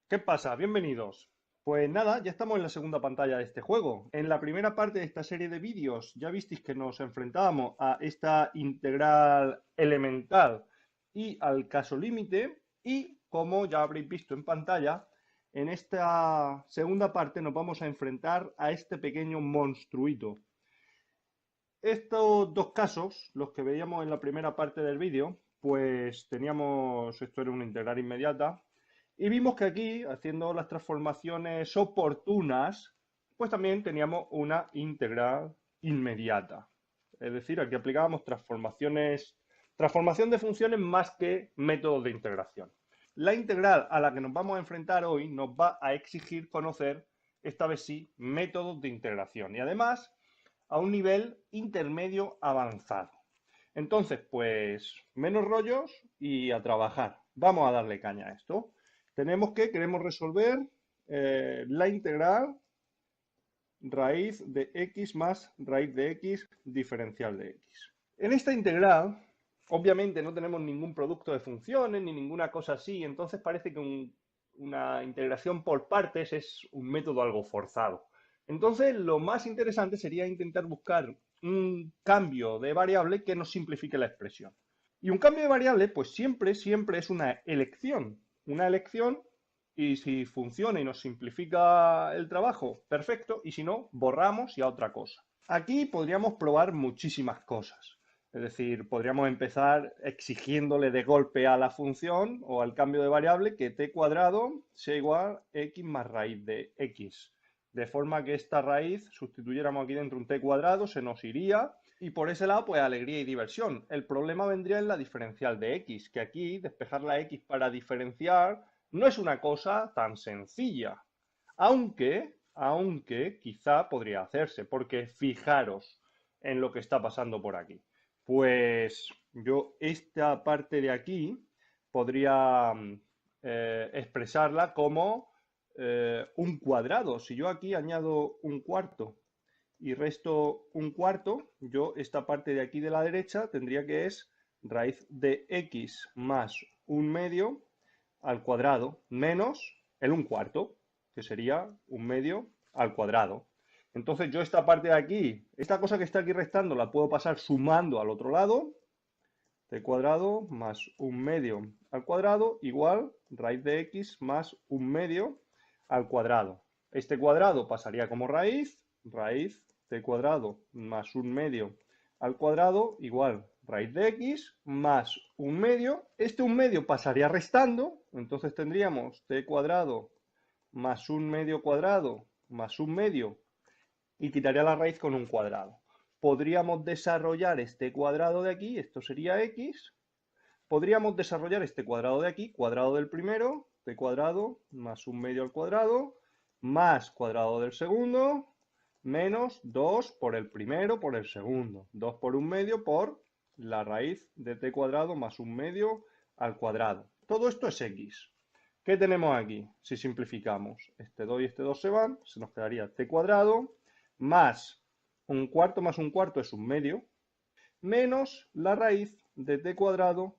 ¿Qué pasa? Bienvenidos. Pues nada, ya estamos en la segunda pantalla de este juego. En la primera parte de esta serie de vídeos ya visteis que nos enfrentábamos a esta integral elemental y al caso límite y como ya habréis visto en pantalla, en esta segunda parte nos vamos a enfrentar a este pequeño monstruito. Estos dos casos, los que veíamos en la primera parte del vídeo, pues teníamos, esto era una integral inmediata, y vimos que aquí, haciendo las transformaciones oportunas, pues también teníamos una integral inmediata. Es decir, aquí aplicábamos transformación de funciones más que métodos de integración. La integral a la que nos vamos a enfrentar hoy nos va a exigir conocer, esta vez sí, métodos de integración. Y además, a un nivel intermedio avanzado. Entonces, pues menos rollos y a trabajar. Vamos a darle caña a esto. Queremos resolver la integral raíz de x más raíz de x diferencial de x. En esta integral, obviamente no tenemos ningún producto de funciones ni ninguna cosa así, entonces parece que una integración por partes es un método algo forzado. Entonces, lo más interesante sería intentar buscar un cambio de variable que nos simplifique la expresión. Y un cambio de variable, pues siempre es una elección. Una elección y si funciona y nos simplifica el trabajo, perfecto. Y si no, borramos y a otra cosa. Aquí podríamos probar muchísimas cosas. Es decir, podríamos empezar exigiéndole de golpe a la función o al cambio de variable que t cuadrado sea igual a x más raíz de x. De forma que esta raíz, sustituyéramos aquí dentro un t cuadrado, se nos iría y por ese lado, pues alegría y diversión. El problema vendría en la diferencial de x, que aquí despejar la x para diferenciar no es una cosa tan sencilla. Aunque quizá podría hacerse, porque fijaros en lo que está pasando por aquí. Pues yo esta parte de aquí podría expresarla como un cuadrado. Si yo aquí añado un cuarto y resto un cuarto, yo esta parte de aquí de la derecha tendría que es raíz de x más un medio al cuadrado menos el un cuarto, que sería un medio al cuadrado. Entonces yo esta parte de aquí, esta cosa que está aquí restando, la puedo pasar sumando al otro lado, t cuadrado más un medio al cuadrado igual raíz de x más un medio al cuadrado. Este cuadrado pasaría como raíz t cuadrado más un medio al cuadrado igual raíz de x más un medio. Este un medio pasaría restando, entonces tendríamos t cuadrado más un medio cuadrado más un medio y quitaría la raíz con un cuadrado. Podríamos desarrollar este cuadrado de aquí, esto sería x. Podríamos desarrollar este cuadrado de aquí, cuadrado del primero, t cuadrado más un medio al cuadrado, más cuadrado del segundo, menos 2 por el primero por el segundo. 2 por un medio por la raíz de t cuadrado más un medio al cuadrado. Todo esto es x. ¿Qué tenemos aquí? Si simplificamos, este 2 y este 2 se van, se nos quedaría t cuadrado más un cuarto es un medio, menos la raíz de t cuadrado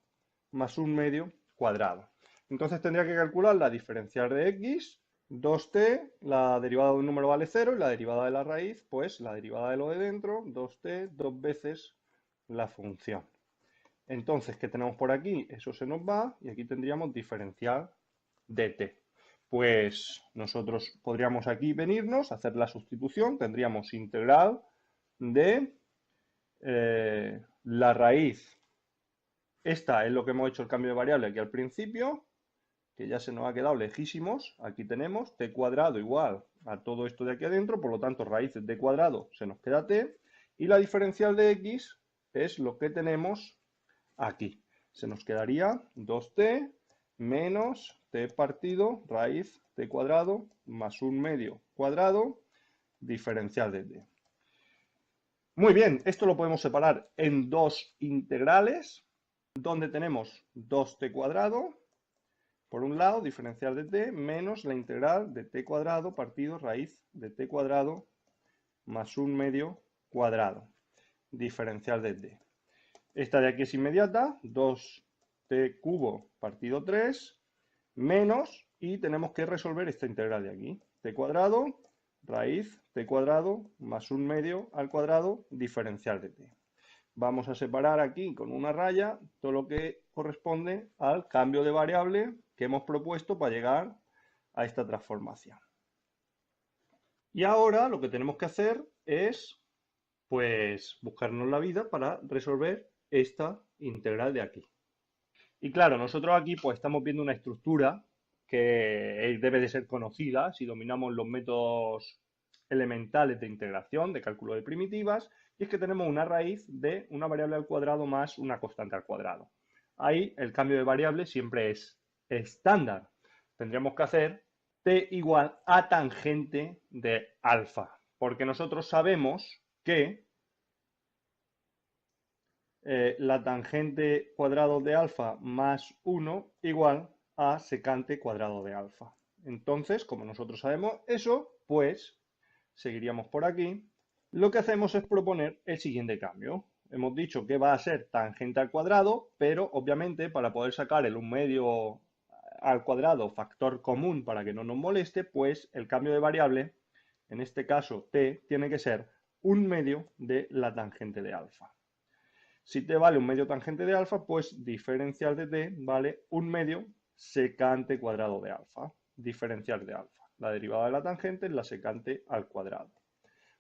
más un medio cuadrado. Entonces tendría que calcular la diferencial de x, 2t, la derivada de un número vale 0 y la derivada de la raíz, pues la derivada de lo de dentro, 2t, dos veces la función. Entonces, ¿qué tenemos por aquí? Eso se nos va y aquí tendríamos diferencial de t. Pues nosotros podríamos aquí venirnos, hacer la sustitución, tendríamos integral de la raíz. Esta es lo que hemos hecho el cambio de variable aquí al principio, que ya se nos ha quedado lejísimos. Aquí tenemos t cuadrado igual a todo esto de aquí adentro, por lo tanto raíz de t cuadrado se nos queda t, y la diferencial de x es lo que tenemos aquí. Se nos quedaría 2t menos t partido raíz t cuadrado más un medio cuadrado diferencial de t. Muy bien, esto lo podemos separar en dos integrales, donde tenemos 2t cuadrado, por un lado, diferencial de t, menos la integral de t cuadrado partido raíz de t cuadrado más un medio cuadrado, diferencial de t. Esta de aquí es inmediata, 2t cubo partido 3, menos y tenemos que resolver esta integral de aquí. T cuadrado, raíz t cuadrado más 1/2 al cuadrado diferencial de t. Vamos a separar aquí con una raya todo lo que corresponde al cambio de variable que hemos propuesto para llegar a esta transformación. Y ahora lo que tenemos que hacer es, pues, buscarnos la vida para resolver esta integral de aquí. Y claro, nosotros aquí pues estamos viendo una estructura que debe de ser conocida si dominamos los métodos elementales de integración, de cálculo de primitivas, y es que tenemos una raíz de una variable al cuadrado más una constante al cuadrado. Ahí el cambio de variable siempre es estándar. Tendríamos que hacer t igual a tangente de alfa, porque nosotros sabemos que la tangente cuadrado de alfa más 1 igual a secante cuadrado de alfa. Entonces, como nosotros sabemos eso, pues seguiríamos por aquí. Lo que hacemos es proponer el siguiente cambio. Hemos dicho que va a ser tangente al cuadrado, pero obviamente para poder sacar el 1/2 al cuadrado factor común para que no nos moleste, pues el cambio de variable, en este caso t, tiene que ser 1/2 de la tangente de alfa. Si t vale 1/2 tangente de alfa, pues diferencial de t vale 1/2 secante cuadrado de alfa. Diferencial de alfa. La derivada de la tangente es la secante al cuadrado.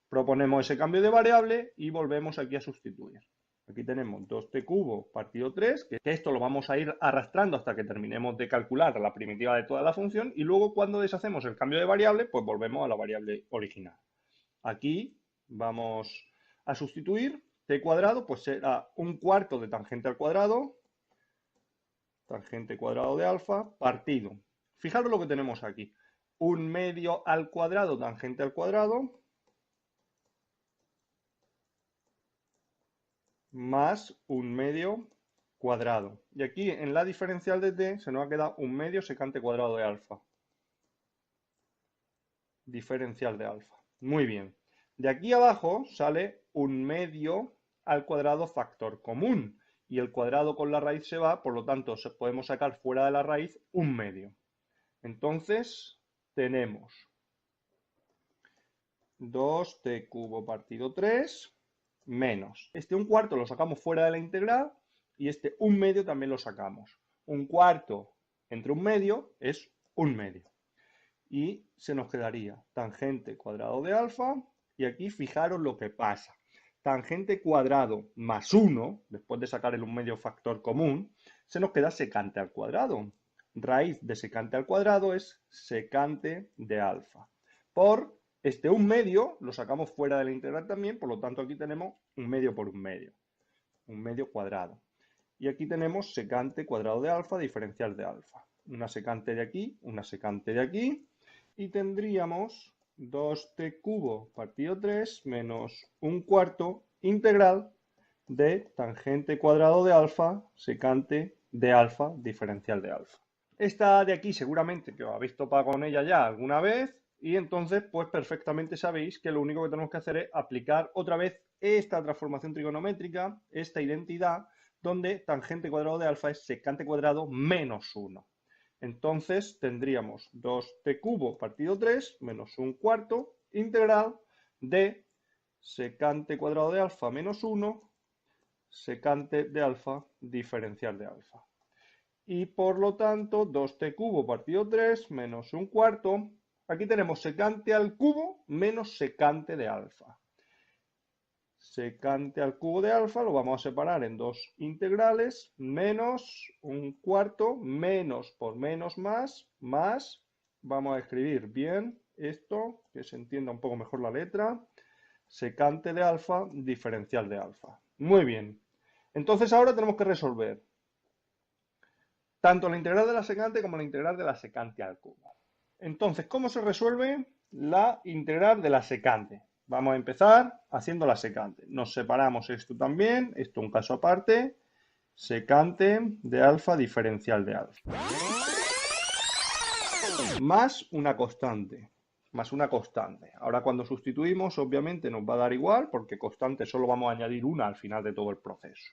Proponemos ese cambio de variable y volvemos aquí a sustituir. Aquí tenemos 2t cubo partido 3, que esto lo vamos a ir arrastrando hasta que terminemos de calcular la primitiva de toda la función, y luego cuando deshacemos el cambio de variable, pues volvemos a la variable original. Aquí vamos a sustituir. T cuadrado, pues será 1/4 de tangente al cuadrado, tangente cuadrado de alfa, partido. Fijaros lo que tenemos aquí. 1/2 al cuadrado, tangente al cuadrado, más 1/2 cuadrado. Y aquí en la diferencial de t se nos ha quedado 1/2 secante cuadrado de alfa. Diferencial de alfa. Muy bien. De aquí abajo sale 1/2 al cuadrado factor común. Y el cuadrado con la raíz se va, por lo tanto podemos sacar fuera de la raíz 1/2. Entonces tenemos 2t cubo partido 3 menos. Este 1/4 lo sacamos fuera de la integral y este 1/2 también lo sacamos. 1/4 entre 1/2 es 1/2. Y se nos quedaría tangente cuadrado de alfa. Y aquí fijaros lo que pasa. Tangente cuadrado más 1, después de sacar el 1/2 factor común, se nos queda secante al cuadrado. Raíz de secante al cuadrado es secante de alfa. Por este 1/2 lo sacamos fuera de la integral también, por lo tanto aquí tenemos 1/2 por 1/2. 1/2 cuadrado. Y aquí tenemos secante cuadrado de alfa, diferencial de alfa. Una secante de aquí, una secante de aquí. Y tendríamos 2t cubo partido 3 menos 1/4 integral de tangente cuadrado de alfa, secante de alfa, diferencial de alfa. Esta de aquí seguramente que os habéis topado con ella ya alguna vez y entonces pues perfectamente sabéis que lo único que tenemos que hacer es aplicar otra vez esta transformación trigonométrica, esta identidad, donde tangente cuadrado de alfa es secante cuadrado menos 1. Entonces tendríamos 2t cubo partido 3 menos 1/4 integral de secante cuadrado de alfa menos 1, secante de alfa, diferencial de alfa. Y por lo tanto 2t cubo partido 3 menos 1/4. Aquí tenemos secante al cubo menos secante de alfa. Secante al cubo de alfa lo vamos a separar en dos integrales, menos 1/4, menos por menos más, vamos a escribir bien esto, que se entienda un poco mejor la letra, secante de alfa, diferencial de alfa. Muy bien, entonces ahora tenemos que resolver tanto la integral de la secante como la integral de la secante al cubo. Entonces, ¿cómo se resuelve la integral de la secante? Vamos a empezar haciendo la secante. Nos separamos esto también, esto un caso aparte, secante de alfa, diferencial de alfa. Más una constante, más una constante. Ahora cuando sustituimos, obviamente nos va a dar igual, porque constante solo vamos a añadir una al final de todo el proceso.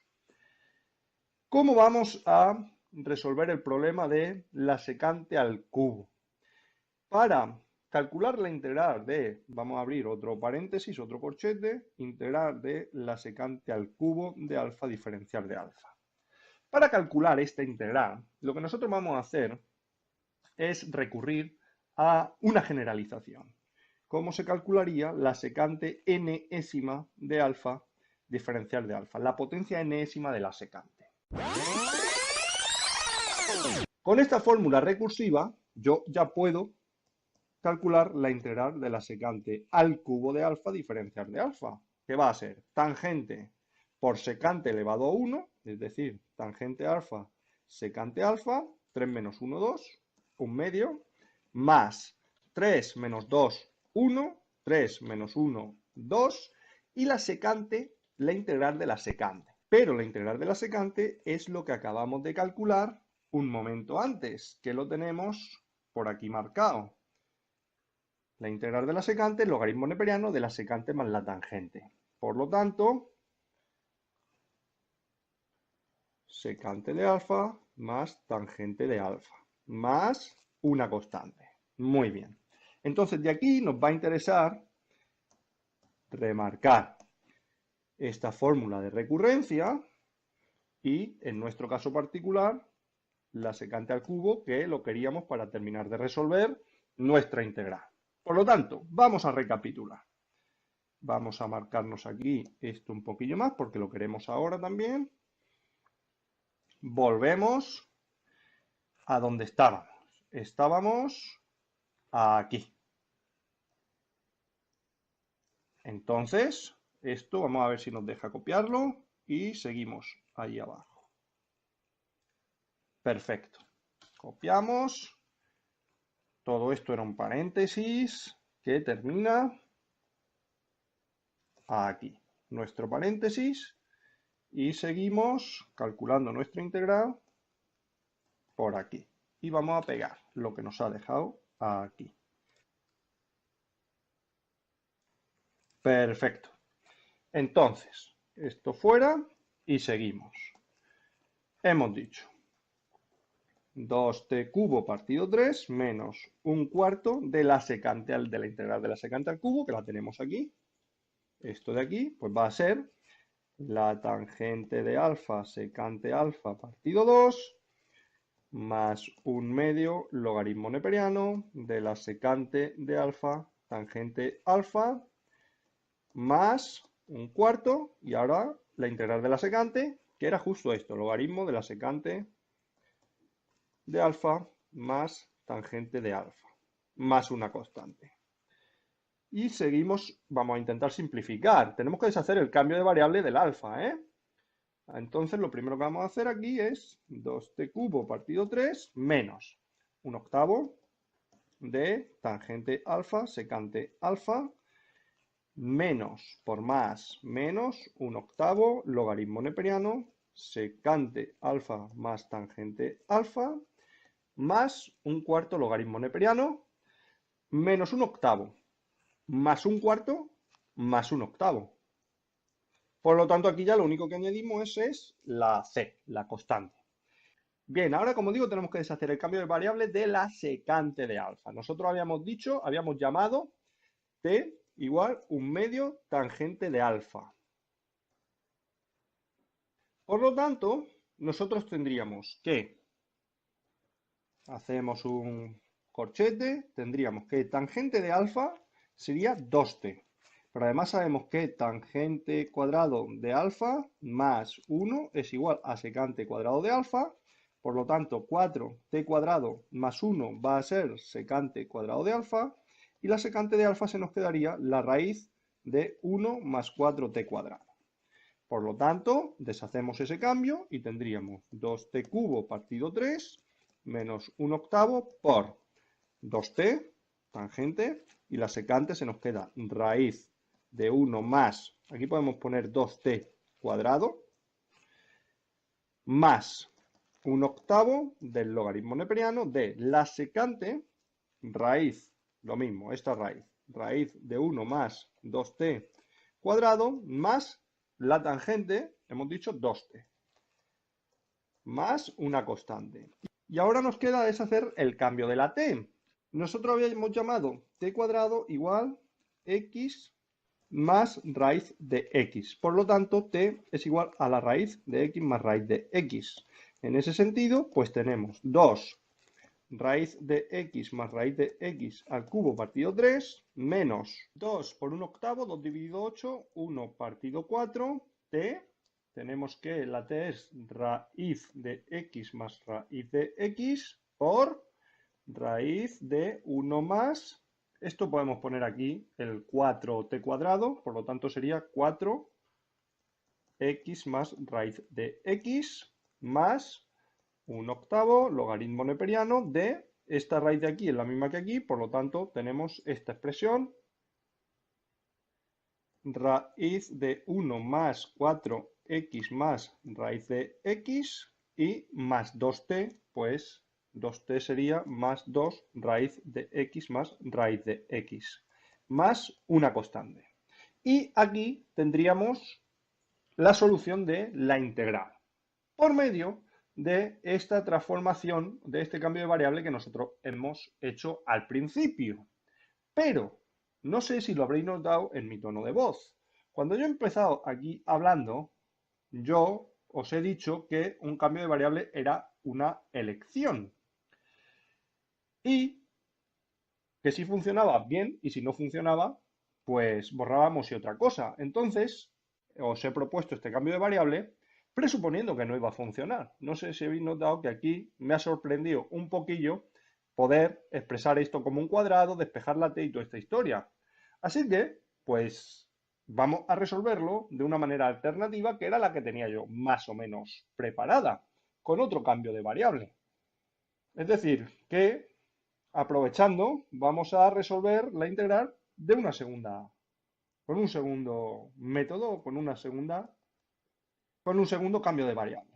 ¿Cómo vamos a resolver el problema de la secante al cubo? Para calcular la integral de, vamos a abrir otro paréntesis, otro corchete, integral de la secante al cubo de alfa diferencial de alfa. Para calcular esta integral, lo que nosotros vamos a hacer es recurrir a una generalización. ¿Cómo se calcularía la secante enésima de alfa diferencial de alfa? La potencia enésima de la secante. Con esta fórmula recursiva, yo ya puedo calcular la integral de la secante al cubo de alfa diferencial de alfa, que va a ser tangente por secante elevado a 1, es decir, tangente alfa, secante alfa, 3 menos 1, 2, 1 medio, más 3 menos 2, 1, 3 menos 1, 2, y la secante, la integral de la secante. Pero la integral de la secante es lo que acabamos de calcular un momento antes, que lo tenemos por aquí marcado. La integral de la secante, el logaritmo neperiano de la secante más la tangente. Por lo tanto, secante de alfa más tangente de alfa, más una constante. Muy bien. Entonces, de aquí nos va a interesar remarcar esta fórmula de recurrencia y, en nuestro caso particular, la secante al cubo, que lo queríamos para terminar de resolver nuestra integral. Por lo tanto, vamos a recapitular. Vamos a marcarnos aquí esto un poquillo más porque lo queremos ahora también. Volvemos a donde estábamos. Estábamos aquí. Entonces, esto vamos a ver si nos deja copiarlo y seguimos ahí abajo. Perfecto. Copiamos. Todo esto era un paréntesis que termina aquí. Nuestro paréntesis. Y seguimos calculando nuestra integral por aquí. Y vamos a pegar lo que nos ha dejado aquí. Perfecto. Entonces, esto fuera y seguimos. Hemos dicho 2t cubo partido 3 menos un cuarto de la secante de la integral de la secante al cubo, que la tenemos aquí. Esto de aquí, pues va a ser la tangente de alfa secante alfa partido 2 más un medio logaritmo neperiano de la secante de alfa tangente alfa más un cuarto, y ahora la integral de la secante, que era justo esto, logaritmo de la secante de alfa más tangente de alfa, más una constante. Y seguimos, vamos a intentar simplificar. Tenemos que deshacer el cambio de variable del alfa, ¿eh? Entonces lo primero que vamos a hacer aquí es 2t cubo partido 3 menos un octavo de tangente alfa secante alfa menos por más menos un octavo logaritmo neperiano secante alfa más tangente alfa más un cuarto logaritmo neperiano menos un octavo más un cuarto más un octavo. Por lo tanto, aquí ya lo único que añadimos es la c, la constante. Bien, ahora como digo, tenemos que deshacer el cambio de variable de la secante de alfa. Nosotros habíamos dicho, habíamos llamado t igual un medio tangente de alfa. Por lo tanto, nosotros tendríamos que, hacemos un corchete, tendríamos que tangente de alfa sería 2t. Pero además sabemos que tangente cuadrado de alfa más 1 es igual a secante cuadrado de alfa. Por lo tanto, 4t cuadrado más 1 va a ser secante cuadrado de alfa. Y la secante de alfa se nos quedaría la raíz de 1 más 4t cuadrado. Por lo tanto, deshacemos ese cambio y tendríamos 2t cubo partido 3 menos 1 octavo por 2t, tangente, y la secante se nos queda raíz de 1 más, aquí podemos poner 2t cuadrado, más un octavo del logaritmo neperiano de la secante, raíz, lo mismo, esta raíz de 1 más 2t cuadrado, más la tangente, hemos dicho 2t, más una constante. Y ahora nos queda deshacer el cambio de la t. nosotros habíamos llamado t cuadrado igual x más raíz de x. Por lo tanto, t es igual a la raíz de x más raíz de x. En ese sentido, pues tenemos 2 raíz de x más raíz de x al cubo partido 3 menos 2 por 1 octavo, 2 dividido 8, 1 partido 4, t. Tenemos que la t es raíz de x más raíz de x por raíz de 1 más, esto podemos poner aquí el 4t cuadrado, por lo tanto sería 4x más raíz de x más 1 octavo logaritmo neperiano de esta raíz de aquí, es la misma que aquí, por lo tanto tenemos esta expresión, raíz de 1 más 4x más raíz de x y más 2t, pues 2t sería más 2 raíz de x más raíz de x, más una constante. Y aquí tendríamos la solución de la integral, por medio de esta transformación, de este cambio de variable que nosotros hemos hecho al principio. Pero no sé si lo habréis notado en mi tono de voz. Cuando yo he empezado aquí hablando, yo os he dicho que un cambio de variable era una elección. Y que si funcionaba bien y si no funcionaba, pues borrábamos y otra cosa. Entonces, os he propuesto este cambio de variable presuponiendo que no iba a funcionar. No sé si habéis notado que aquí me ha sorprendido un poquillo poder expresar esto como un cuadrado, despejar la t y toda esta historia. Así que, pues, vamos a resolverlo de una manera alternativa que era la que tenía yo más o menos preparada, con otro cambio de variable. Es decir, que aprovechando, vamos a resolver la integral de una segunda, con un segundo método, con un segundo cambio de variable,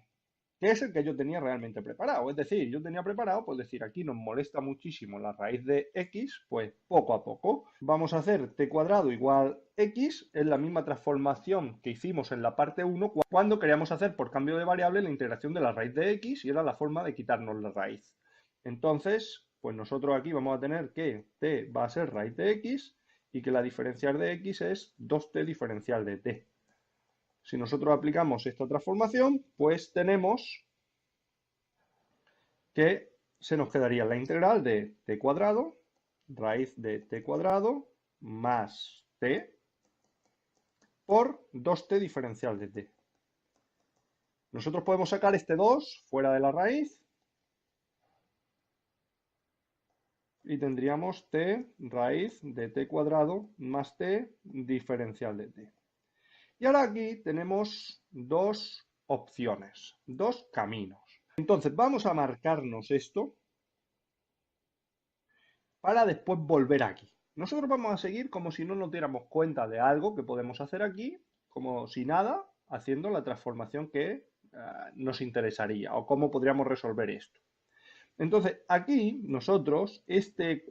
que es el que yo tenía realmente preparado. Es decir, yo tenía preparado, pues decir, aquí nos molesta muchísimo la raíz de x, pues poco a poco vamos a hacer t cuadrado igual x, es la misma transformación que hicimos en la parte 1 cuando queríamos hacer por cambio de variable la integración de la raíz de x y era la forma de quitarnos la raíz. Entonces, pues nosotros aquí vamos a tener que t va a ser raíz de x y que la diferencial de x es 2t diferencial de t. Si nosotros aplicamos esta transformación, pues tenemos que se nos quedaría la integral de t cuadrado, raíz de t cuadrado, más t, por 2t diferencial de t. Nosotros podemos sacar este 2 fuera de la raíz y tendríamos t raíz de t cuadrado más t diferencial de t. Y ahora aquí tenemos dos opciones, dos caminos. Entonces vamos a marcarnos esto para después volver aquí. Nosotros vamos a seguir como si no nos diéramos cuenta de algo que podemos hacer aquí, como si nada, haciendo la transformación que nos interesaría o cómo podríamos resolver esto. Entonces, aquí nosotros este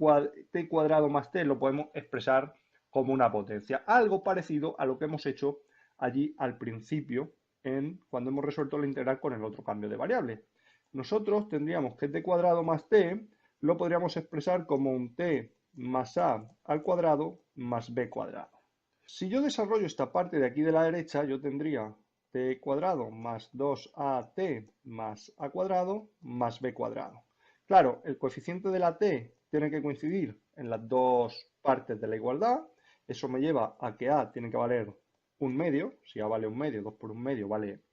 t cuadrado más t lo podemos expresar como una potencia, algo parecido a lo que hemos hecho allí al principio cuando hemos resuelto la integral con el otro cambio de variable. Nosotros tendríamos que t cuadrado más t lo podríamos expresar como un t más a al cuadrado más b cuadrado. Si yo desarrollo esta parte de aquí de la derecha, yo tendría t cuadrado más 2at más a cuadrado más b cuadrado. Claro, el coeficiente de la t tiene que coincidir en las dos partes de la igualdad. Eso me lleva a que a tiene que valer un medio. Si a vale un medio, 2 por un medio vale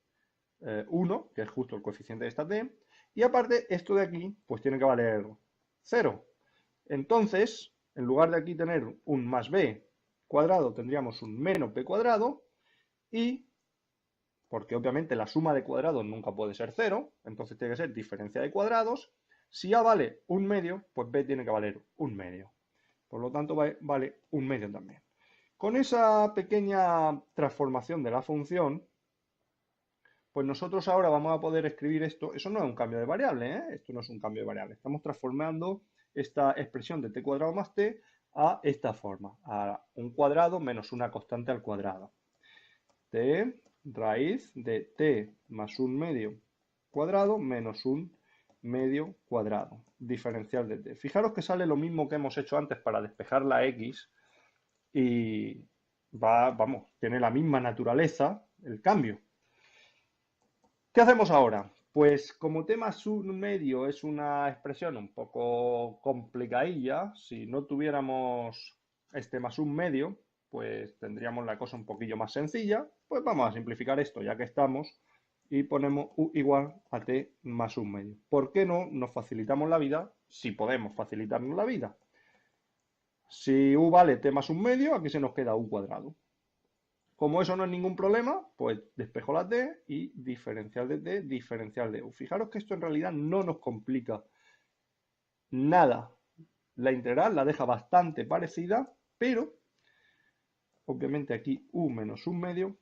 1, que es justo el coeficiente de esta t. Y aparte, esto de aquí, pues tiene que valer 0. Entonces, en lugar de aquí tener un más b cuadrado, tendríamos un menos b cuadrado. Y, porque obviamente la suma de cuadrados nunca puede ser 0, entonces tiene que ser diferencia de cuadrados. Si a vale un medio, pues b tiene que valer un medio. Por lo tanto, vale un medio también. Con esa pequeña transformación de la función, pues nosotros ahora vamos a poder escribir esto. Eso no es un cambio de variable, ¿eh? Esto no es un cambio de variable. Estamos transformando esta expresión de t cuadrado más t a esta forma, a un cuadrado menos una constante al cuadrado. T raíz de t más un medio cuadrado menos un medio cuadrado, diferencial de t. Fijaros que sale lo mismo que hemos hecho antes para despejar la x y vamos, tiene la misma naturaleza el cambio. ¿Qué hacemos ahora? Pues como t más un medio es una expresión un poco complicadilla, si no tuviéramos este más un medio, pues tendríamos la cosa un poquillo más sencilla. Pues vamos a simplificar esto ya que estamos y ponemos u igual a t más un medio. ¿Por qué no nos facilitamos la vida si podemos facilitarnos la vida? Si u vale t más un medio, aquí se nos queda u cuadrado. Como eso no es ningún problema, pues despejo la t y diferencial de t, diferencial de u. Fijaros que esto en realidad no nos complica nada. La integral la deja bastante parecida, pero obviamente aquí u menos un medio.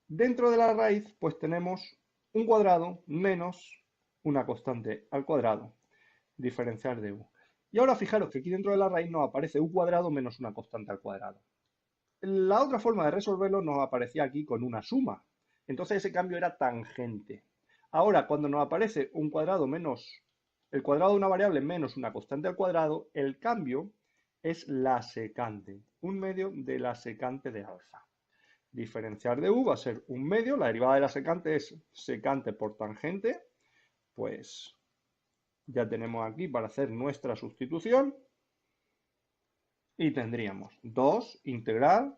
Dentro de la raíz, pues tenemos un cuadrado menos una constante al cuadrado, diferencial de u. Y ahora fijaros que aquí dentro de la raíz nos aparece u cuadrado menos una constante al cuadrado. La otra forma de resolverlo nos aparecía aquí con una suma. Entonces ese cambio era tangente. Ahora, cuando nos aparece un cuadrado menos el cuadrado de una variable menos una constante al cuadrado, el cambio es la secante, un medio de la secante de alfa. Diferencial de u va a ser un medio, la derivada de la secante es secante por tangente, pues ya tenemos aquí para hacer nuestra sustitución. Y tendríamos 2 integral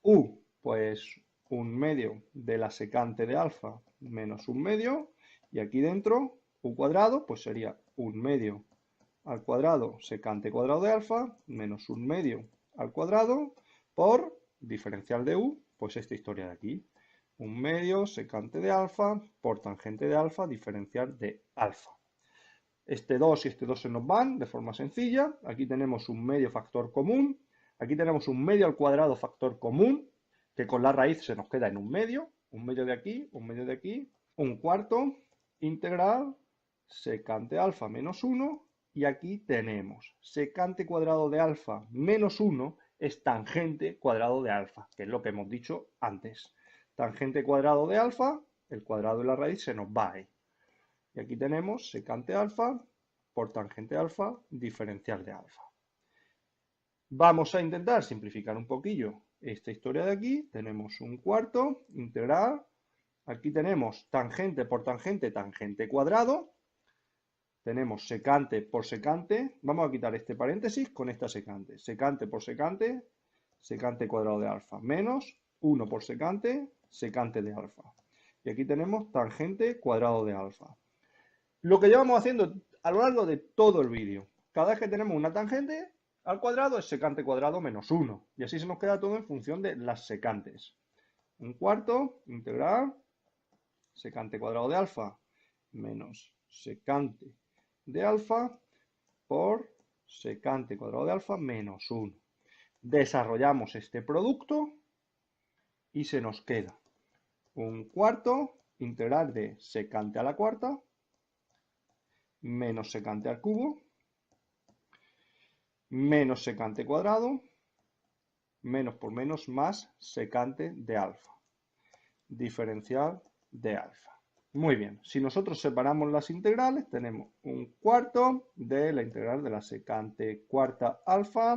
u, pues un medio de la secante de alfa menos un medio. Y aquí dentro, u cuadrado, pues sería un medio al cuadrado secante cuadrado de alfa menos un medio al cuadrado por diferencial de u, pues esta historia de aquí. Un medio secante de alfa por tangente de alfa diferencial de alfa. Este 2 y este 2 se nos van de forma sencilla. Aquí tenemos un medio factor común. Aquí tenemos un medio al cuadrado factor común, que con la raíz se nos queda en un medio de aquí, un medio de aquí, un cuarto integral secante alfa menos 1. Y aquí tenemos secante cuadrado de alfa menos 1 es tangente cuadrado de alfa, que es lo que hemos dicho antes. Tangente cuadrado de alfa, el cuadrado y la raíz se nos va ahí. Y aquí tenemos secante alfa por tangente alfa, diferencial de alfa. Vamos a intentar simplificar un poquillo esta historia de aquí. Tenemos un cuarto integral. Aquí tenemos tangente por tangente, tangente cuadrado. Tenemos secante por secante. Vamos a quitar este paréntesis con esta secante. Secante por secante, secante cuadrado de alfa. Menos 1 por secante, secante de alfa. Y aquí tenemos tangente cuadrado de alfa. Lo que llevamos haciendo a lo largo de todo el vídeo. Cada vez que tenemos una tangente al cuadrado es secante cuadrado menos 1. Y así se nos queda todo en función de las secantes. Un cuarto integral secante cuadrado de alfa menos secante de alfa por secante cuadrado de alfa menos 1. Desarrollamos este producto y se nos queda un cuarto integral de secante a la cuarta menos secante al cubo, menos secante cuadrado, menos por menos más secante de alfa, diferencial de alfa. Muy bien, si nosotros separamos las integrales, tenemos un cuarto de la integral de la secante cuarta alfa,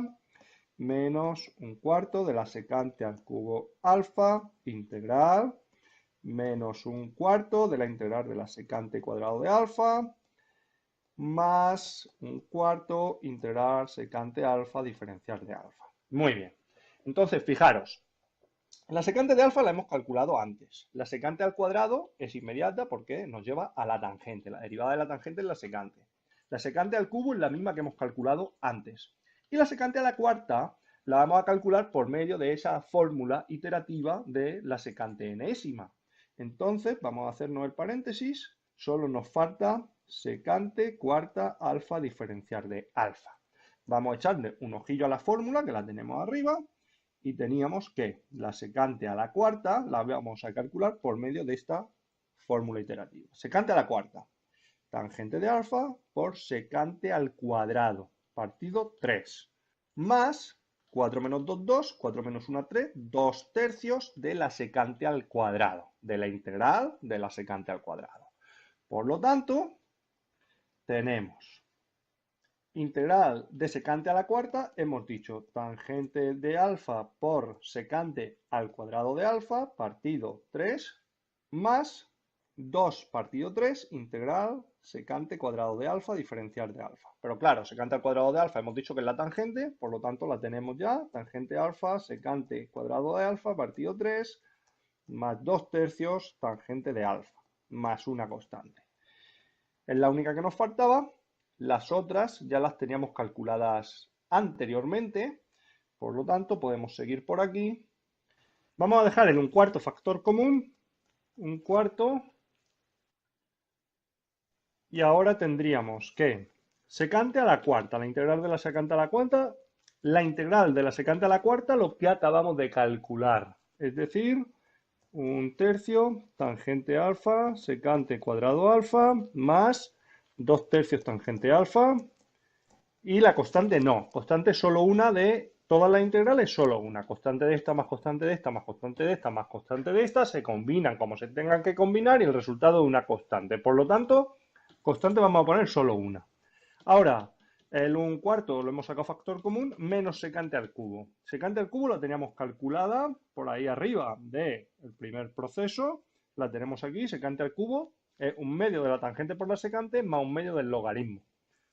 menos un cuarto de la secante al cubo alfa, integral, menos un cuarto de la integral de la secante cuadrado de alfa, más un cuarto integral secante alfa diferencial de alfa. Muy bien. Entonces, fijaros, la secante de alfa la hemos calculado antes. La secante al cuadrado es inmediata porque nos lleva a la tangente. La derivada de la tangente es la secante. La secante al cubo es la misma que hemos calculado antes. Y la secante a la cuarta la vamos a calcular por medio de esa fórmula iterativa de la secante enésima. Entonces, vamos a hacernos el paréntesis. Solo nos falta secante cuarta alfa diferencial de alfa. Vamos a echarle un ojillo a la fórmula que la tenemos arriba y teníamos que la secante a la cuarta la vamos a calcular por medio de esta fórmula iterativa. Secante a la cuarta, tangente de alfa por secante al cuadrado, partido 3, más 4 menos 2, 2, 4 menos 1, 3, 2 tercios de la secante al cuadrado, de la integral de la secante al cuadrado. Por lo tanto, tenemos integral de secante a la cuarta, hemos dicho tangente de alfa por secante al cuadrado de alfa partido 3 más 2 partido 3 integral secante cuadrado de alfa diferencial de alfa. Pero claro, secante al cuadrado de alfa hemos dicho que es la tangente, por lo tanto la tenemos ya, tangente alfa secante cuadrado de alfa partido 3 más 2 tercios tangente de alfa más una constante. Es la única que nos faltaba. Las otras ya las teníamos calculadas anteriormente, por lo tanto podemos seguir por aquí. Vamos a dejar en un cuarto factor común, un cuarto, y ahora tendríamos que secante a la cuarta, la integral de la secante a la cuarta, la integral de la secante a la cuarta, lo que acabamos de calcular, es decir, un tercio tangente alfa secante cuadrado alfa más 2 tercios tangente alfa y la constante no, constante solo una de todas las integrales, solo una, constante de esta más constante de esta más constante de esta más constante de esta, se combinan como se tengan que combinar y el resultado es una constante. Por lo tanto, constante vamos a poner solo una. Ahora, el 1/4 lo hemos sacado factor común menos secante al cubo. Secante al cubo la teníamos calculada por ahí arriba del primer proceso. La tenemos aquí, secante al cubo es un medio de la tangente por la secante más un medio del logaritmo.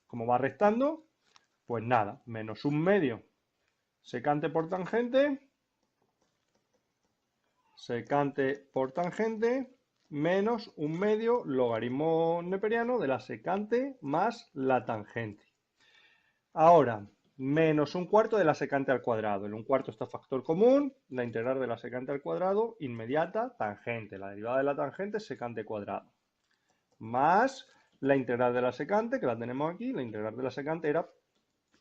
Como va restando, pues nada, menos un medio secante por tangente, secante por tangente, menos un medio logaritmo neperiano de la secante más la tangente. Ahora, menos un cuarto de la secante al cuadrado. En un cuarto está factor común, la integral de la secante al cuadrado, inmediata, tangente. La derivada de la tangente es secante cuadrado. Más la integral de la secante, que la tenemos aquí. La integral de la secante era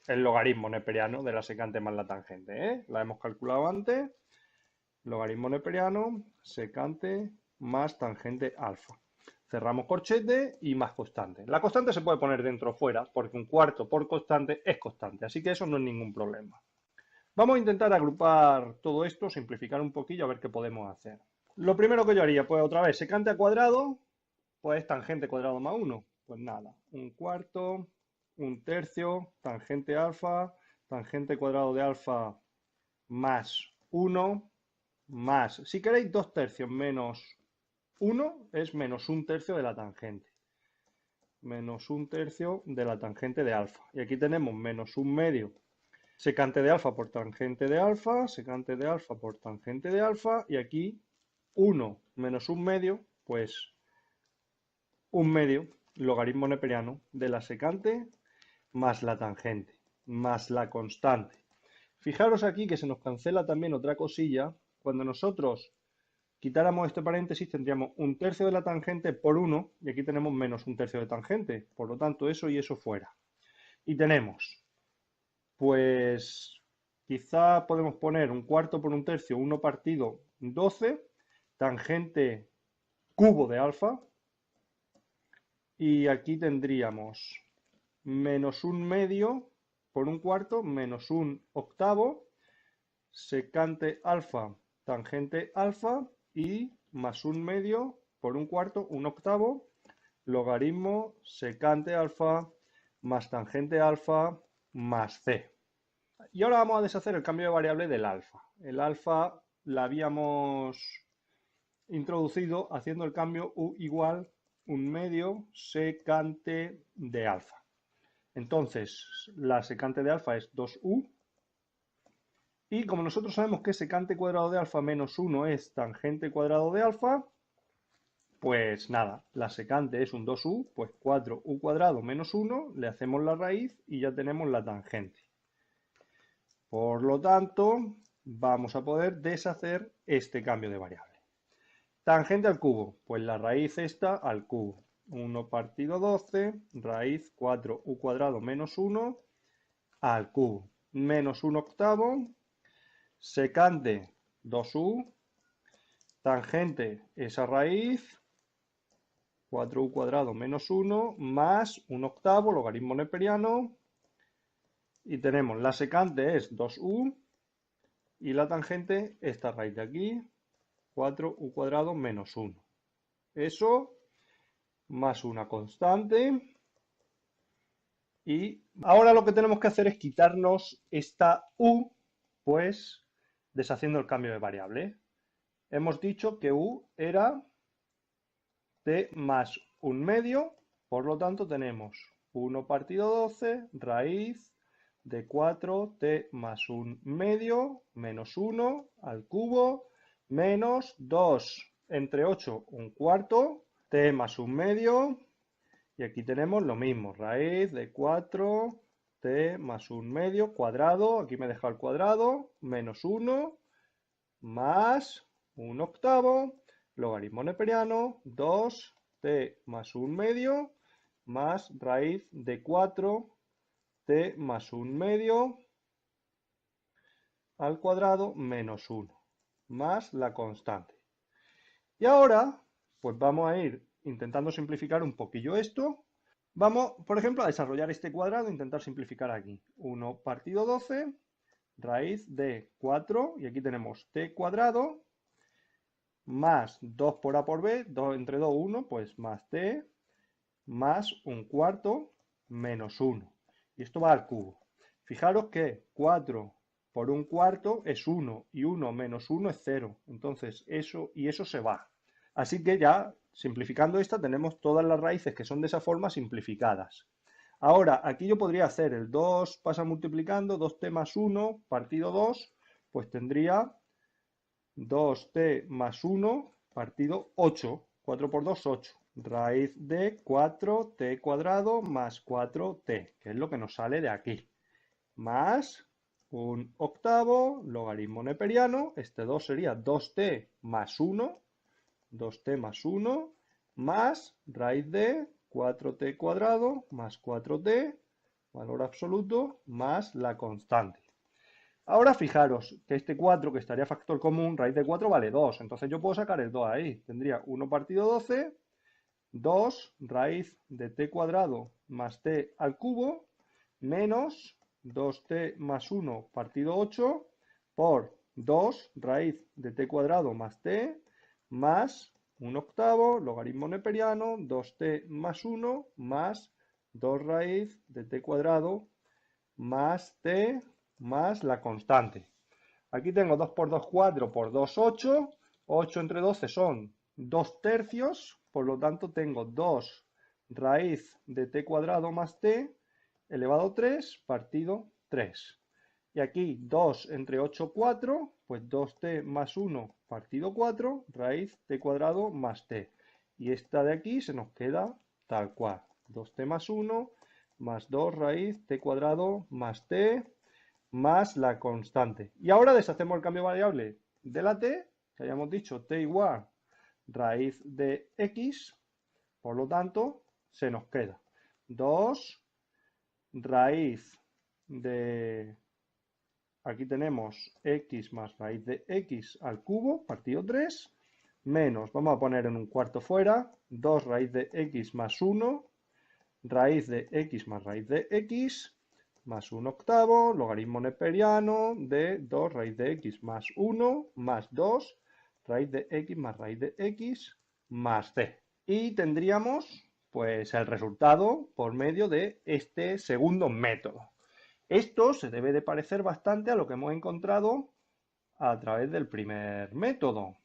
el logaritmo neperiano de la secante más la tangente, ¿eh? La hemos calculado antes. Logaritmo neperiano, secante más tangente alfa. Cerramos corchete y más constante. La constante se puede poner dentro o fuera, porque un cuarto por constante es constante, así que eso no es ningún problema. Vamos a intentar agrupar todo esto, simplificar un poquillo, a ver qué podemos hacer. Lo primero que yo haría, pues otra vez, secante al cuadrado, pues tangente cuadrado más 1. Pues nada, un cuarto, un tercio, tangente alfa, tangente cuadrado de alfa más 1, más, si queréis, 2 tercios menos 1 es menos un tercio de la tangente. Menos un tercio de la tangente de alfa. Y aquí tenemos menos un medio secante de alfa por tangente de alfa, secante de alfa por tangente de alfa, y aquí 1 menos un medio, pues un medio logaritmo neperiano de la secante más la tangente, más la constante. Fijaros aquí que se nos cancela también otra cosilla. Cuando nosotros quitáramos este paréntesis tendríamos un tercio de la tangente por 1 y aquí tenemos menos un tercio de tangente. Por lo tanto, eso y eso fuera. Y tenemos, pues, quizá podemos poner un cuarto por un tercio, 1 partido 12, tangente cubo de alfa. Y aquí tendríamos menos un medio por un cuarto menos un octavo, secante alfa, tangente alfa y más un medio por un cuarto, un octavo, logaritmo secante alfa más tangente alfa más c. Y ahora vamos a deshacer el cambio de variable del alfa. El alfa la habíamos introducido haciendo el cambio u igual un medio secante de alfa. Entonces, la secante de alfa es 2u. Y como nosotros sabemos que secante cuadrado de alfa menos 1 es tangente cuadrado de alfa, pues nada, la secante es un 2u, pues 4u cuadrado menos 1, le hacemos la raíz y ya tenemos la tangente. Por lo tanto, vamos a poder deshacer este cambio de variable. Tangente al cubo, pues la raíz está al cubo. 1 partido 12, raíz 4u cuadrado menos 1 al cubo. Menos 1 octavo, secante 2u, tangente esa raíz, 4u cuadrado menos 1, más 1 octavo, logaritmo neperiano, y tenemos la secante es 2u, y la tangente esta raíz de aquí, 4u cuadrado menos 1. Eso más una constante, Y ahora lo que tenemos que hacer es quitarnos esta u, pues deshaciendo el cambio de variable. Hemos dicho que u era t más un medio, por lo tanto tenemos 1 partido 12 raíz de 4t más un medio menos 1 al cubo menos 2 entre 8 un cuarto, t más un medio, y aquí tenemos lo mismo, raíz de 4t más un medio cuadrado, aquí me he dejado el cuadrado, menos 1 más un octavo, logaritmo neperiano, 2t más un medio, más raíz de 4t más un medio al cuadrado menos 1, más la constante. Y ahora, pues vamos a ir intentando simplificar un poquillo esto. Vamos, por ejemplo, a desarrollar este cuadrado, intentar simplificar aquí. 1 partido 12, raíz de 4, y aquí tenemos t cuadrado, más 2 por a por b, 2 entre 2, 1, pues más t, más un cuarto, menos 1. Y esto va al cubo. Fijaros que 4 por un cuarto es 1, y 1 menos 1 es 0. Entonces, eso y eso se va. Así que ya, simplificando esta, tenemos todas las raíces que son de esa forma simplificadas. Ahora, aquí yo podría hacer el 2 pasa multiplicando, 2t más 1 partido 2, pues tendría 2t más 1 partido 8. 4 por 2, 8. Raíz de 4t cuadrado más 4t, que es lo que nos sale de aquí. Más un octavo, logaritmo neperiano. Este 2 sería 2t más 1. 2t más 1 más raíz de 4t cuadrado más 4t, valor absoluto, más la constante. Ahora fijaros que este 4, que estaría factor común, raíz de 4 vale 2. Entonces yo puedo sacar el 2 ahí. Tendría 1 partido 12, 2 raíz de t cuadrado más t al cubo, menos 2t más 1 partido 8 por 2 raíz de t cuadrado más t, más un octavo, logaritmo neperiano, 2t más 1 más 2 raíz de t cuadrado más t más la constante. Aquí tengo 2 por 2, 4 por 2, 8. 8 entre 12 son 2 tercios, por lo tanto tengo 2 raíz de t cuadrado más t elevado a 3 partido 3. Y aquí 2 entre 8, 4, pues 2t más 1 partido 4, raíz t cuadrado más t. Y esta de aquí se nos queda tal cual. 2t más 1 más 2 raíz t cuadrado más t más la constante. Y ahora deshacemos el cambio de variable de la t, que hayamos dicho t igual raíz de x, por lo tanto, se nos queda 2 raíz de, aquí tenemos x más raíz de x al cubo, partido 3, menos, vamos a poner en un cuarto fuera, 2 raíz de x más 1, raíz de x más raíz de x, más un octavo, logaritmo neperiano de 2 raíz de x más 1, más 2, raíz de x más raíz de x, más c. Y tendríamos pues el resultado por medio de este segundo método. Esto se debe de parecer bastante a lo que hemos encontrado a través del primer método.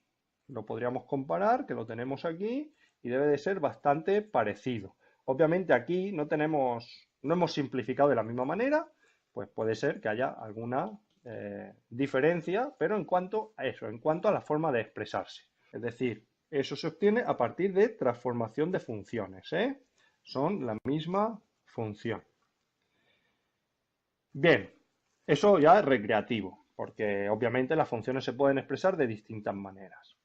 Lo podríamos comparar, que lo tenemos aquí, y debe de ser bastante parecido. Obviamente aquí no hemos simplificado de la misma manera, pues puede ser que haya alguna diferencia, pero en cuanto a eso, en cuanto a la forma de expresarse. Es decir, eso se obtiene a partir de transformación de funciones, ¿eh? Son la misma función. Bien, eso ya es recreativo, porque obviamente las funciones se pueden expresar de distintas maneras.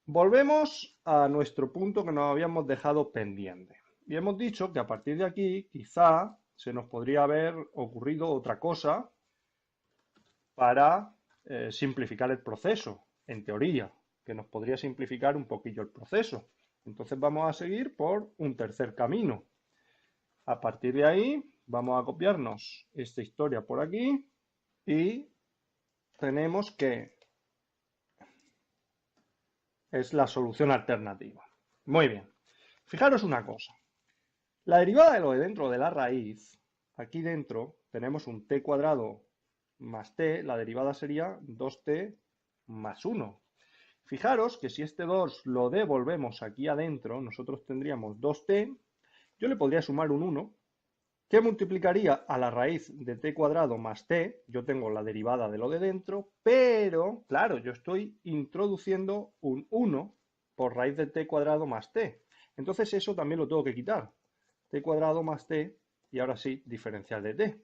Volvemos a nuestro punto que nos habíamos dejado pendiente. Y hemos dicho que a partir de aquí quizá se nos podría haber ocurrido otra cosa para simplificar el proceso, en teoría, que nos podría simplificar un poquillo el proceso. Entonces vamos a seguir por un tercer camino. A partir de ahí vamos a copiarnos esta historia por aquí y tenemos que es la solución alternativa. Muy bien. Fijaros una cosa. La derivada de lo de dentro de la raíz, aquí dentro tenemos un t cuadrado más t, la derivada sería 2t más 1. Fijaros que si este 2 lo devolvemos aquí adentro, nosotros tendríamos 2t, yo le podría sumar un 1, que multiplicaría a la raíz de t cuadrado más t, yo tengo la derivada de lo de dentro, pero, claro, yo estoy introduciendo un 1 por raíz de t cuadrado más t. Entonces eso también lo tengo que quitar. T cuadrado más t, y ahora sí, diferencial de t.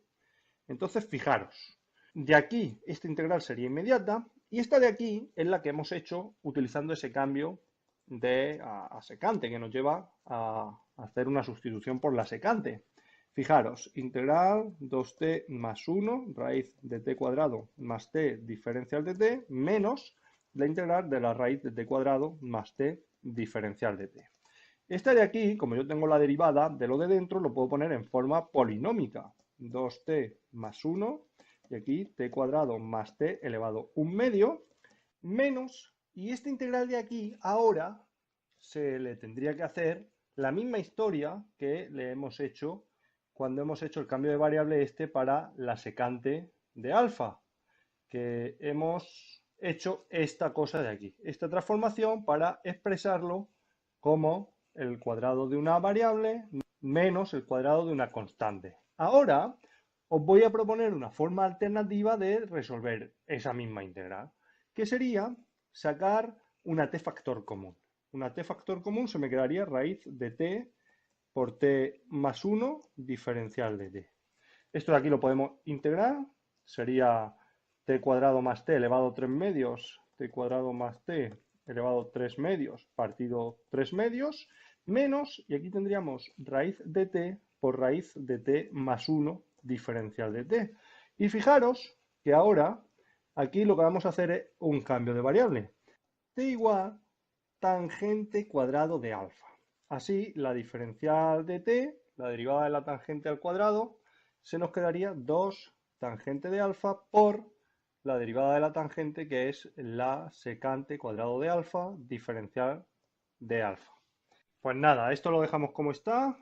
Entonces, fijaros, de aquí esta integral sería inmediata, y esta de aquí es la que hemos hecho utilizando ese cambio de a secante, que nos lleva a hacer una sustitución por la secante. Fijaros, integral 2t más 1, raíz de t cuadrado más t diferencial de t, menos la integral de la raíz de t cuadrado más t diferencial de t. Esta de aquí, como yo tengo la derivada de lo de dentro, lo puedo poner en forma polinómica. 2t más 1, y aquí t cuadrado más t elevado a 1 medio, menos, y esta integral de aquí ahora se le tendría que hacer la misma historia que le hemos hecho cuando hemos hecho el cambio de variable este para la secante de alfa, que hemos hecho esta cosa de aquí, esta transformación para expresarlo como el cuadrado de una variable menos el cuadrado de una constante. Ahora os voy a proponer una forma alternativa de resolver esa misma integral, que sería sacar una t factor común. Una t factor común se me quedaría raíz de t por t más 1 diferencial de t. Esto de aquí lo podemos integrar, sería t cuadrado más t elevado a 3 medios, t cuadrado más t elevado a 3 medios partido 3 medios, menos, y aquí tendríamos raíz de t por raíz de t más 1 diferencial de t. Y fijaros que ahora aquí lo que vamos a hacer es un cambio de variable. T igual tangente cuadrado de alfa. Así, la diferencial de t, la derivada de la tangente al cuadrado, se nos quedaría 2 tangente de alfa por la derivada de la tangente, que es la secante cuadrado de alfa diferencial de alfa. Pues nada, esto lo dejamos como está.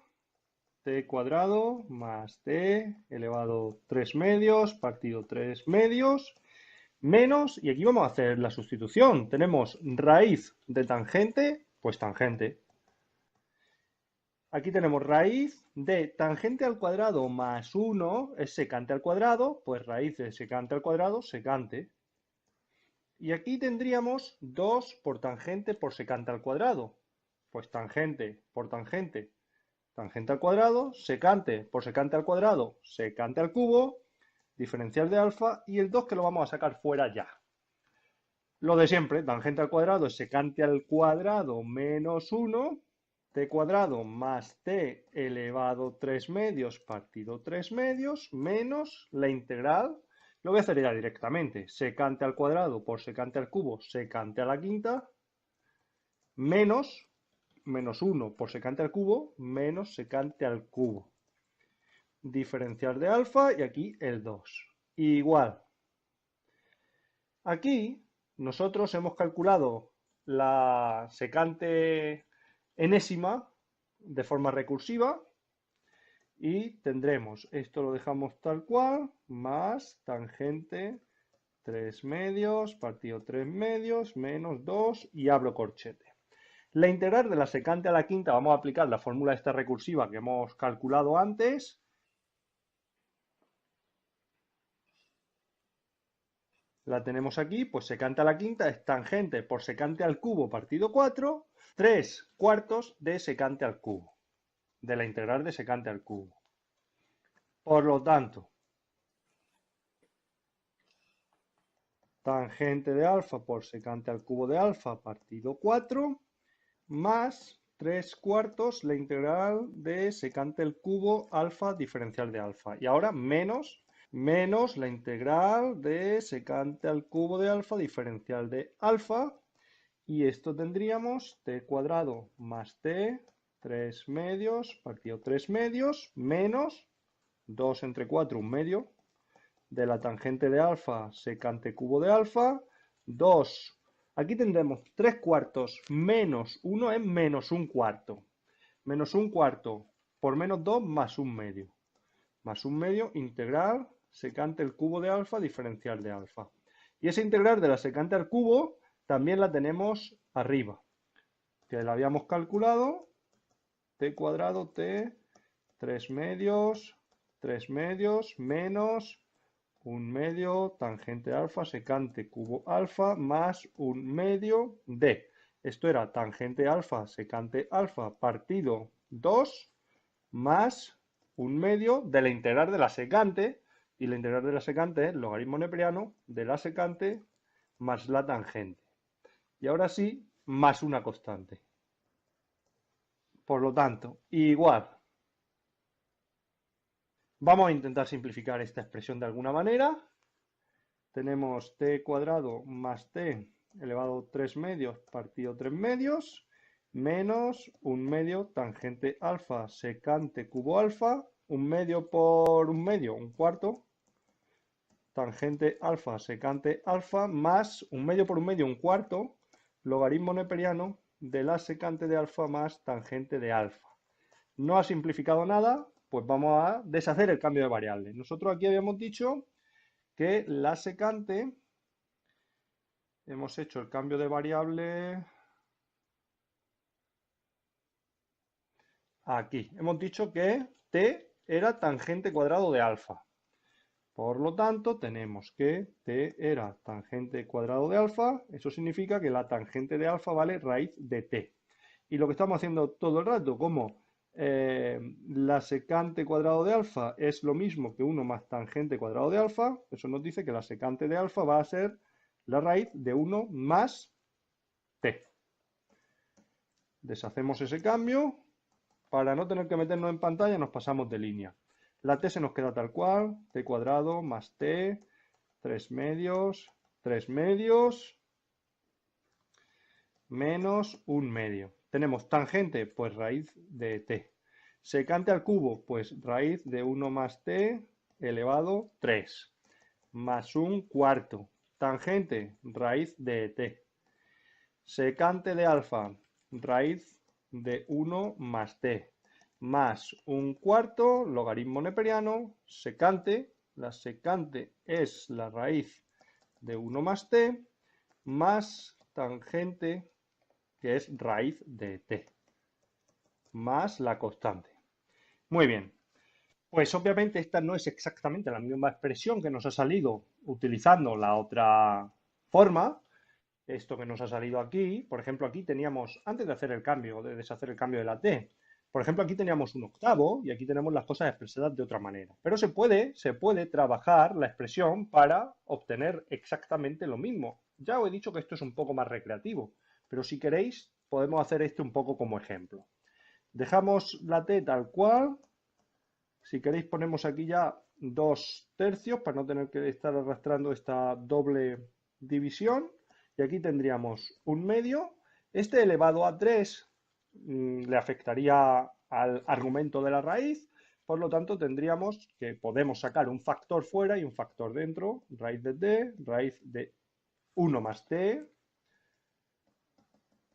T cuadrado más t elevado 3 medios partido 3 medios menos, y aquí vamos a hacer la sustitución. Tenemos raíz de tangente, pues tangente. Aquí tenemos raíz de tangente al cuadrado más 1 es secante al cuadrado, pues raíz de secante al cuadrado, secante. Y aquí tendríamos 2 por secante al cuadrado. Pues tangente por tangente, tangente al cuadrado, secante por secante al cuadrado, secante al cubo, diferencial de alfa, y el 2 que lo vamos a sacar fuera ya. Lo de siempre, tangente al cuadrado es secante al cuadrado menos 1, t cuadrado más t elevado 3 medios partido 3 medios, menos la integral, lo voy a hacer ya directamente, secante al cuadrado por secante al cubo, secante a la quinta, menos 1 por secante al cubo, menos secante al cubo. Diferencial de alfa y aquí el 2. Igual. Aquí nosotros hemos calculado la secante enésima de forma recursiva y tendremos, esto lo dejamos tal cual, más tangente 3 medios partido 3 medios menos 2 y abro corchete. La integral de la secante a la quinta vamos a aplicar la fórmula esta recursiva que hemos calculado antes. La tenemos aquí, pues secante a la quinta es tangente por secante al cubo partido 4, 3 cuartos de secante al cubo, de la integral de secante al cubo. Por lo tanto, tangente de alfa por secante al cubo de alfa partido 4, más 3 cuartos la integral de secante al cubo alfa diferencial de alfa. Y ahora menos la integral de secante al cubo de alfa diferencial de alfa, y esto tendríamos t cuadrado más t 3 medios partido 3 medios menos 2 entre 4, 1 medio de la tangente de alfa secante cubo de alfa, 2, aquí tendremos 3 cuartos menos 1 es menos 1 cuarto, menos 1 cuarto por menos 2 más un medio. Más un medio integral secante el cubo de alfa diferencial de alfa. Y esa integral de la secante al cubo también la tenemos arriba, que la habíamos calculado, t cuadrado t 3 medios menos un medio tangente alfa secante cubo alfa más un medio de. Esto era tangente alfa secante alfa partido 2 más un medio de la integral de la secante, y la integral de la secante es logaritmo neperiano de la secante más la tangente. Y ahora sí, más una constante. Por lo tanto, igual. Vamos a intentar simplificar esta expresión de alguna manera. Tenemos t cuadrado más t elevado a 3 medios partido 3 medios menos un medio tangente alfa secante cubo alfa, un medio por un medio, un cuarto, tangente alfa secante alfa más un medio por un medio, un cuarto, logaritmo neperiano de la secante de alfa más tangente de alfa. No ha simplificado nada, pues vamos a deshacer el cambio de variable. Nosotros aquí habíamos dicho que la secante, hemos hecho el cambio de variable aquí. Hemos dicho que t era tangente cuadrado de alfa. Por lo tanto, tenemos que t era tangente cuadrado de alfa. Eso significa que la tangente de alfa vale raíz de t. Y lo que estamos haciendo todo el rato, como la secante cuadrado de alfa es lo mismo que 1 más tangente cuadrado de alfa, eso nos dice que la secante de alfa va a ser la raíz de 1 más t. Deshacemos ese cambio. Para no tener que meternos en pantalla, nos pasamos de línea. La t se nos queda tal cual, t cuadrado más t, 3 medios, menos un medio. Tenemos tangente, pues raíz de t. Secante al cubo, pues raíz de 1 más t elevado 3. Más un cuarto. Tangente, raíz de t. Secante de alfa, raíz de 1 más t. Más un cuarto, logaritmo neperiano, secante. La secante es la raíz de 1 más t, más tangente, que es raíz de t, más la constante. Muy bien, pues obviamente esta no es exactamente la misma expresión que nos ha salido utilizando la otra forma. Esto que nos ha salido aquí, por ejemplo, aquí teníamos, antes de hacer el cambio, de deshacer el cambio de la t, por ejemplo, aquí teníamos un octavo y aquí tenemos las cosas expresadas de otra manera. Pero se puede trabajar la expresión para obtener exactamente lo mismo. Ya os he dicho que esto es un poco más recreativo, pero si queréis podemos hacer esto un poco como ejemplo. Dejamos la t tal cual. Si queréis ponemos aquí ya 2/3 para no tener que estar arrastrando esta doble división. Y aquí tendríamos un medio. Este elevado a 3 le afectaría al argumento de la raíz. Por lo tanto, tendríamos que podemos sacar un factor fuera y un factor dentro. Raíz de t, raíz de 1 más t.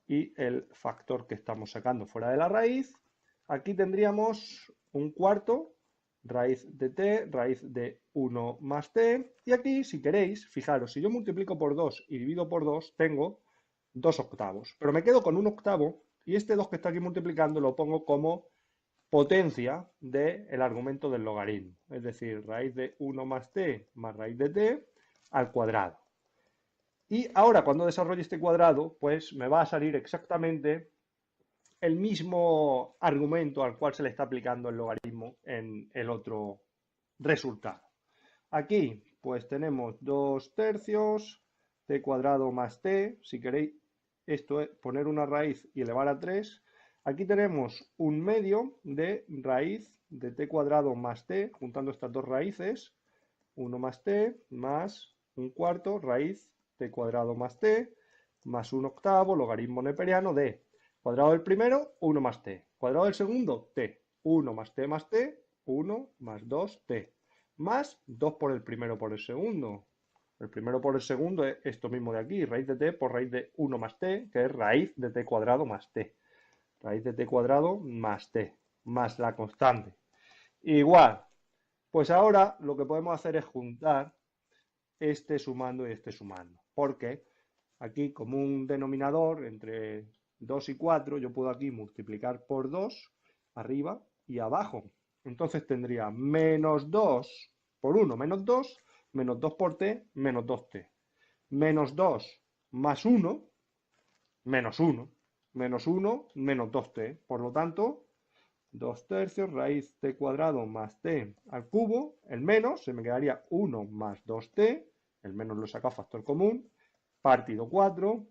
Y el factor que estamos sacando fuera de la raíz. Aquí tendríamos un cuarto, raíz de t, raíz de 1 más t. Y aquí, si queréis, fijaros, si yo multiplico por 2 y divido por 2, tengo 2 octavos. Pero me quedo con un octavo y este 2 que está aquí multiplicando lo pongo como potencia del argumento del logaritmo. Es decir, raíz de 1 más t más raíz de t al cuadrado. Y ahora cuando desarrolle este cuadrado, pues me va a salir exactamente el mismo argumento al cual se le está aplicando el logaritmo en el otro resultado. Aquí pues tenemos 2/3 t cuadrado más t. Si queréis esto es poner una raíz y elevar a 3. Aquí tenemos un medio de raíz de t cuadrado más t, juntando estas dos raíces, 1 más t más un cuarto raíz t cuadrado más t más un octavo logaritmo neperiano de cuadrado del primero, 1 más t. Cuadrado del segundo, t. 1 más t más t, 1 más 2t. Más 2 por el primero por el segundo. El primero por el segundo es esto mismo de aquí, raíz de t por raíz de 1 más t, que es raíz de t cuadrado más t. Raíz de t cuadrado más t. más la constante. Igual, pues ahora lo que podemos hacer es juntar este sumando y este sumando. Porque aquí como un denominador entre 2 y 4, yo puedo aquí multiplicar por 2 arriba y abajo. Entonces tendría menos 2 por 1 menos 2 por t, menos 2t. Menos 2 más 1, menos 1. Menos 1, menos 2t. Por lo tanto, 2 tercios raíz t cuadrado más t al cubo, el menos, se me quedaría 1 más 2t, el menos lo he sacado factor común, partido 4,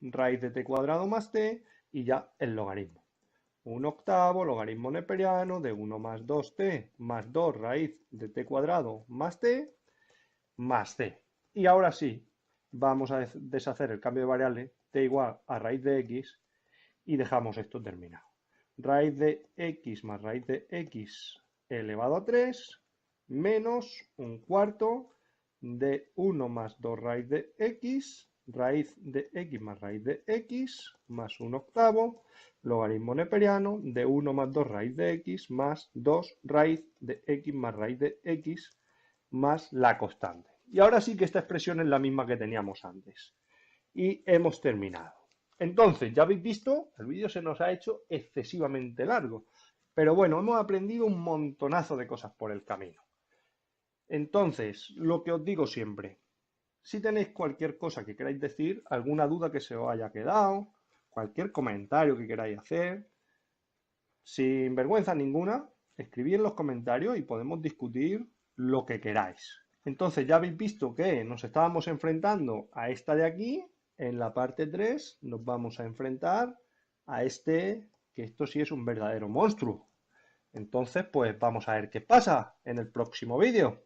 raíz de t cuadrado más t, y ya el logaritmo. 1 octavo, logaritmo neperiano de 1 más 2t más 2 raíz de t cuadrado más t, más c. Y ahora sí, vamos a deshacer el cambio de variable, t igual a raíz de x, y dejamos esto terminado. Raíz de x más raíz de x elevado a 3 menos un cuarto de 1 más 2 raíz de x, raíz de x más raíz de x más 1 octavo, logaritmo neperiano de 1 más 2 raíz de x más 2 raíz de x más raíz de x más la constante. Y ahora sí que esta expresión es la misma que teníamos antes. Y hemos terminado. Entonces, ya habéis visto, el vídeo se nos ha hecho excesivamente largo. Pero bueno, hemos aprendido un montonazo de cosas por el camino. Entonces, lo que os digo siempre, si tenéis cualquier cosa que queráis decir, alguna duda que se os haya quedado, cualquier comentario que queráis hacer, sin vergüenza ninguna, escribid en los comentarios y podemos discutir lo que queráis. Entonces ya habéis visto que nos estábamos enfrentando a esta de aquí. En la parte 3 nos vamos a enfrentar a este, que esto sí es un verdadero monstruo. Entonces, pues vamos a ver qué pasa en el próximo vídeo.